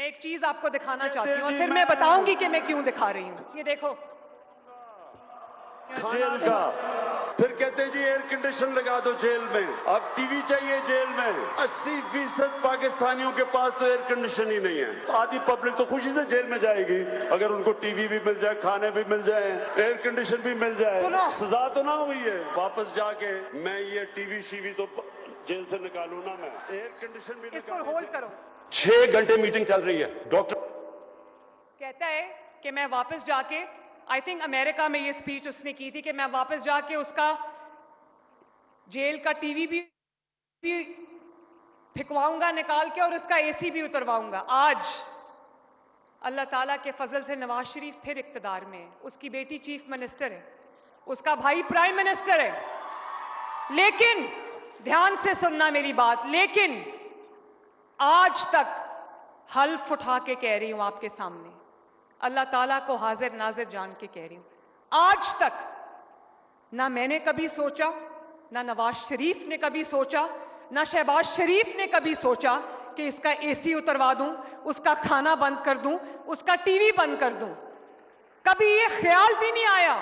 میں ایک چیز آپ کو دکھانا چاہتی ہوں اور پھر میں بتاؤں گی کہ میں کیوں دکھا رہی ہوں. یہ دیکھو جیل کا، پھر کہتے ہیں جی ایئر کنڈیشن لگا دو جیل میں، اب ٹی وی چاہیے جیل میں. 80% پاکستانیوں کے پاس تو ایئر کنڈیشن ہی نہیں ہے. آدھی پبلک تو خوشی سے جیل میں جائے گی اگر ان کو ٹی وی بھی مل جائے، کھانے بھی مل جائے، ایئر کنڈیشن بھی مل جائے. سزا تو نہ ہوئی ہے. واپس جا کے میں یہ ٹی وی شیوی تو جیل سے نکالوں نا. میں ایئر کنڈیشن بھی اس کو ہولڈ کرو. 6 گھنٹے میٹنگ چل رہی ہے. ڈاکٹر کہتا ہے کہ میں واپس جا کے، آئی تھنک امریکہ میں یہ سپیچ اس نے کی تھی، کہ میں واپس جا کے اس کا جیل کا ٹی وی بھی پھکواؤں گا نکال کے اور اس کا اے سی بھی اترواؤں گا. آج اللہ تعالیٰ کے فضل سے نواز شریف پھر اقتدار میں ہے. اس کی بیٹی چیف منسٹر ہے، اس کا بھائی پرائم منسٹر ہے. لیکن دھیان سے سننا میری بات، لیکن آج تک حلف اٹھا کے کہہ رہی ہوں آپ کے سامنے، اللہ تعالیٰ کو حاضر ناظر جان کے کہہ رہی ہوں، آج تک نہ میں نے کبھی سوچا، نہ نواز شریف نے کبھی سوچا، نہ شہباز شریف نے کبھی سوچا کہ اس کا اے سی اتروا دوں، اس کا کھانا بند کر دوں، اس کا ٹی وی بند کر دوں. کبھی یہ خیال بھی نہیں آیا.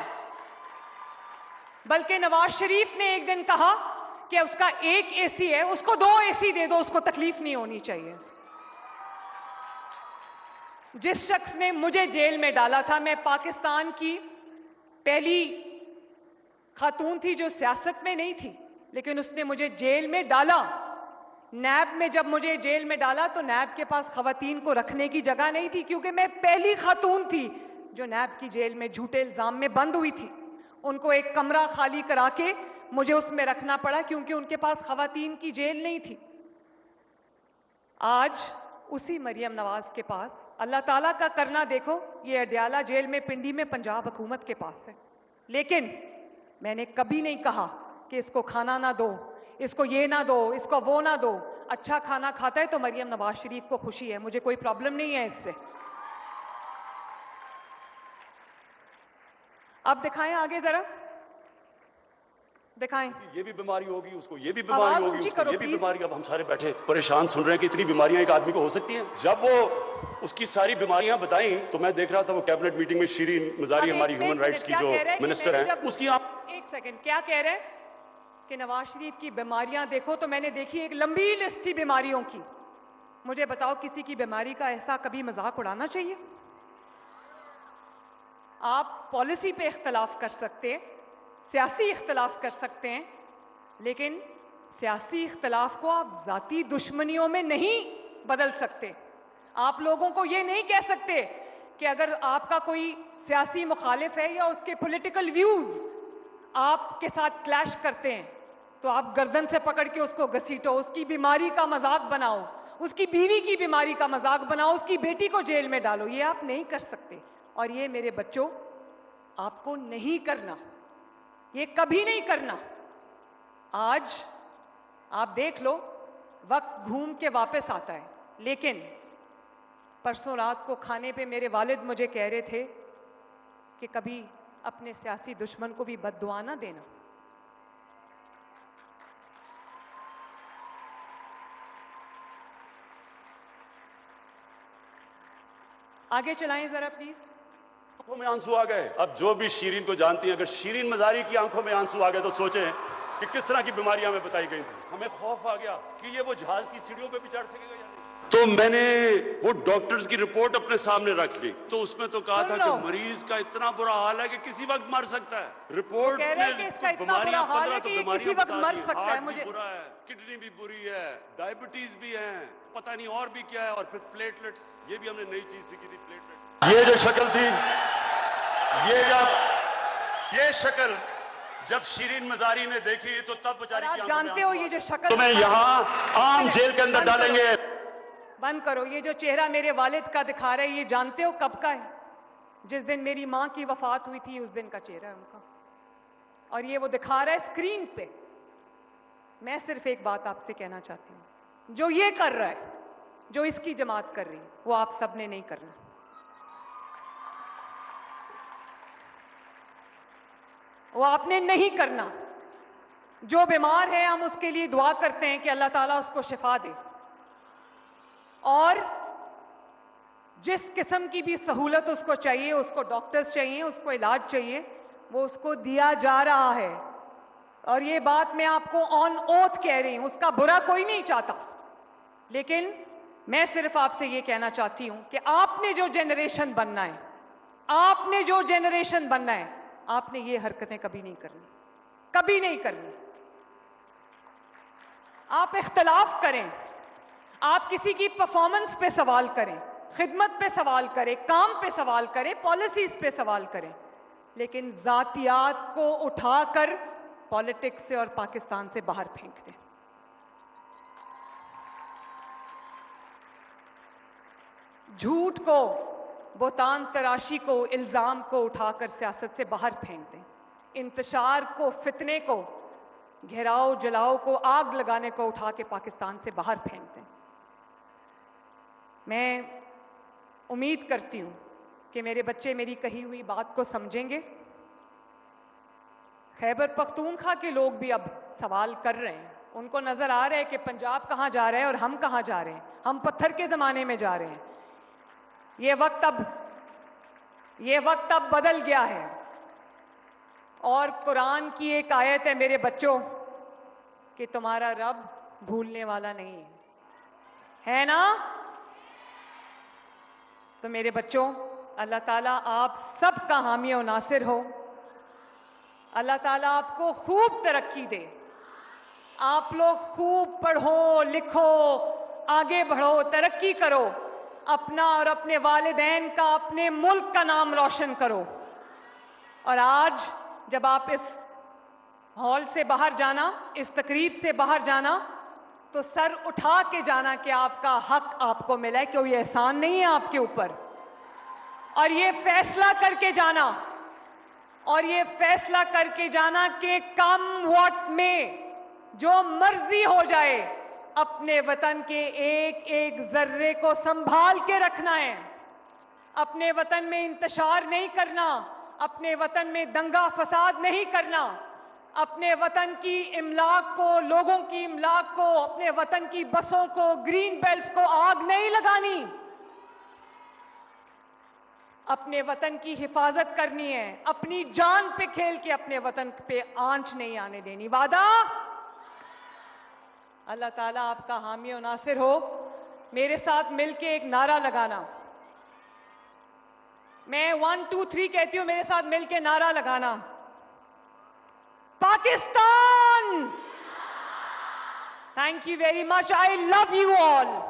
بلکہ نواز شریف نے ایک دن کہا کہ اس کا ایک اے سی ہے، اس کو 2 اے سی دے دو، اس کو تکلیف نہیں ہونی چاہیے. جس شخص نے مجھے جیل میں ڈالا تھا، میں پاکستان کی پہلی خاتون تھی جو سیاست میں نہیں تھی، لیکن اس نے مجھے جیل میں ڈالا. نیب میں جب مجھے جیل میں ڈالا تو نیب کے پاس خواتین کو رکھنے کی جگہ نہیں تھی، کیونکہ میں پہلی خاتون تھی جو نیب کی جیل میں جھوٹے الزام میں بند ہوئی تھی. ان کو ایک کمرہ خالی کرا کے مجھے اس میں رکھنا پڑا کیونکہ ان کے پاس خواتین کی جیل نہیں تھی. آج اسی مریم نواز کے پاس، اللہ تعالیٰ کا کرنا دیکھو، یہ اڈیالہ جیل میں پنڈی میں پنجاب حکومت کے پاس ہے. لیکن میں نے کبھی نہیں کہا کہ اس کو کھانا نہ دو، اس کو یہ نہ دو، اس کو وہ نہ دو. اچھا کھانا کھاتا ہے تو مریم نواز شریف کو خوشی ہے، مجھے کوئی پرابلم نہیں ہے اس سے. اب دکھائیں آگے ذرا، دکھائیں. یہ بھی بیماری ہوگی اس کو، یہ بھی بیماری ہوگی اس کو، یہ بھی بیماری. اب ہم سارے بیٹھے پریشان سن رہے ہیں کہ اتنی بیماریاں ایک آدمی کو ہو سکتی ہیں. جب وہ اس کی ساری بیماریاں بتائیں تو میں دیکھ رہا تھا وہ کیبنٹ میٹنگ میں شیرین مزاری ہماری ہیومن رائٹس کی جو منسٹر ہیں، اس کی ایک سیکنڈ، کیا کہہ رہے کہ نواز شریف کی بیماریاں دیکھو؟ تو میں نے دیکھی ایک لمبی لسٹ تھی بیماریوں کی. مجھے بتاؤ کسی کی بیماری کا ایسا کبھی مذاق اڑانا چاہیے؟ آپ پالیسی پہ اختلاف کر سکتے ہیں، سیاسی اختلاف کر سکتے ہیں، لیکن سیاسی اختلاف کو آپ ذاتی دشمنیوں میں نہیں بدل سکتے. آپ لوگوں کو یہ نہیں کہہ سکتے کہ اگر آپ کا کوئی سیاسی مخالف ہے یا اس کے پولیٹیکل ویوز آپ کے ساتھ کلیش کرتے ہیں تو آپ گردن سے پکڑ کے اس کو گھسیٹو، اس کی بیماری کا مذاق بناؤ، اس کی بیوی کی بیماری کا مذاق بناؤ، اس کی بیٹی کو جیل میں ڈالو. یہ آپ نہیں کر سکتے، اور یہ میرے بچوں آپ کو نہیں کرنا، یہ کبھی نہیں کرنا. آج آپ دیکھ لو وقت گھوم کے واپس آتا ہے، لیکن پرسوں رات کو کھانے پہ میرے والد مجھے کہہ رہے تھے کہ کبھی اپنے سیاسی دشمن کو بھی بد دعا نہ دینا. آگے چلائیں ذرا پلیز. آنکھوں میں آنسو آ گئے. اب جو بھی شیرین کو جانتی ہیں، اگر شیرین مزاری کی آنکھوں میں آنسو آ گئے تو سوچیں کہ کس طرح کی بیماریاں ہمیں بتائی گئی تھی. ہمیں خوف آ گیا کہ یہ وہ جہاز کی سیڑھیوں پہ بھی چڑھ سکے گا یا نہیں. تو میں نے وہ ڈاکٹرز کی رپورٹ اپنے سامنے رکھ لی، تو اس میں تو کہا تھا کہ مریض کا اتنا برا حال ہے کہ کسی وقت مر سکتا ہے. رپورٹ میں بیماریاں 15 تو بیماریاں بتا دی. ہارٹ بھی برا ہے، کڈنی بھی بری ہے، ڈائبٹیز بھی ہے، پتہ نہیں اور بھی کیا ہے، اور پھر پلیٹلیٹس. یہ بھی ہم نے نئی چیز سیکھی تھی، پلیٹلیٹ. یہ جو شکل تھی، یہ شکل جب شیرین مزاری نے دیکھی تو تب بیچاری کی آنکھوں میں جانتے ہو یہ جو شکل تمہیں یہاں عام جیل کے اندر ڈالیں گے. بند کرو. یہ جو چہرہ میرے والد کا دکھا رہا ہے، یہ جانتے ہو کب کا ہے؟ جس دن میری ماں کی وفات ہوئی تھی اس دن کا چہرہ ہے ان کا، اور یہ وہ دکھا رہا ہے اسکرین پہ. میں صرف ایک بات آپ سے کہنا چاہتی ہوں، جو یہ کر رہا ہے، جو اس کی جماعت کر رہی ہے، وہ آپ سب نے نہیں کرنا. وہ آپ نے نہیں کرنا. جو بیمار ہے ہم اس کے لیے دعا کرتے ہیں کہ اللہ تعالیٰ اس کو شفا دے، اور جس قسم کی بھی سہولت اس کو چاہیے, اس کو ڈاکٹرز چاہیے, اس کو علاج چاہیے, وہ اس کو دیا جا رہا ہے. اور یہ بات میں آپ کو آن اوتھ کہہ رہی ہوں, اس کا برا کوئی نہیں چاہتا, لیکن میں صرف آپ سے یہ کہنا چاہتی ہوں کہ آپ نے جو جنریشن بننا ہے, آپ نے جو جنریشن بننا ہے, آپ نے یہ حرکتیں کبھی نہیں کرنی, کبھی نہیں کرنی. آپ اختلاف کریں, آپ کسی کی پرفارمنس پہ سوال کریں, خدمت پہ سوال کریں, کام پہ سوال کریں, پالیسیز پہ سوال کریں, لیکن ذاتیات کو اٹھا کر پالیٹکس سے اور پاکستان سے باہر پھینک دیں. جھوٹ کو, بہتان تراشی کو, الزام کو اٹھا کر سیاست سے باہر پھینک دیں. انتشار کو, فتنے کو, گھیراؤ جلاؤ کو, آگ لگانے کو اٹھا کے پاکستان سے باہر پھینک دیں. میں امید کرتی ہوں کہ میرے بچے میری کہی ہوئی بات کو سمجھیں گے. خیبر پختونخوا کے لوگ بھی اب سوال کر رہے ہیں, ان کو نظر آ رہا ہے کہ پنجاب کہاں جا رہا ہے اور ہم کہاں جا رہے ہیں, ہم پتھر کے زمانے میں جا رہے ہیں. یہ وقت اب بدل گیا ہے. اور قرآن کی ایک آیت ہے میرے بچوں کہ تمہارا رب بھولنے والا نہیں ہے نا. تو میرے بچوں, اللہ تعالیٰ آپ سب کا حامی و ناصر ہو. اللہ تعالیٰ آپ کو خوب ترقی دے. آپ لوگ خوب پڑھو, لکھو, آگے بڑھو, ترقی کرو, اپنا اور اپنے والدین کا, اپنے ملک کا نام روشن کرو. اور آج جب آپ اس ہال سے باہر جانا, اس تقریب سے باہر جانا, تو سر اٹھا کے جانا کہ آپ کا حق آپ کو ملا ہے, کوئی احسان نہیں ہے آپ کے اوپر. اور یہ فیصلہ کر کے جانا, اور یہ فیصلہ کر کے جانا کہ کم وقت میں جو مرضی ہو جائے, اپنے وطن کے ایک ایک ذرے کو سنبھال کے رکھنا ہے. اپنے وطن میں انتشار نہیں کرنا, اپنے وطن میں دنگا فساد نہیں کرنا, اپنے وطن کی املاک کو, لوگوں کی املاک کو, اپنے وطن کی بسوں کو, گرین بیلٹس کو آگ نہیں لگانی. اپنے وطن کی حفاظت کرنی ہے, اپنی جان پہ کھیل کے اپنے وطن پہ آنچ نہیں آنے دینی. وعدہ؟ اللہ تعالیٰ آپ کا حامی و ناصر ہو. میرے ساتھ مل کے ایک نعرہ لگانا. میں 1 2 3 کہتی ہوں, میرے ساتھ مل کے نعرہ لگانا. Pakistan! Thank you very much. I love you all.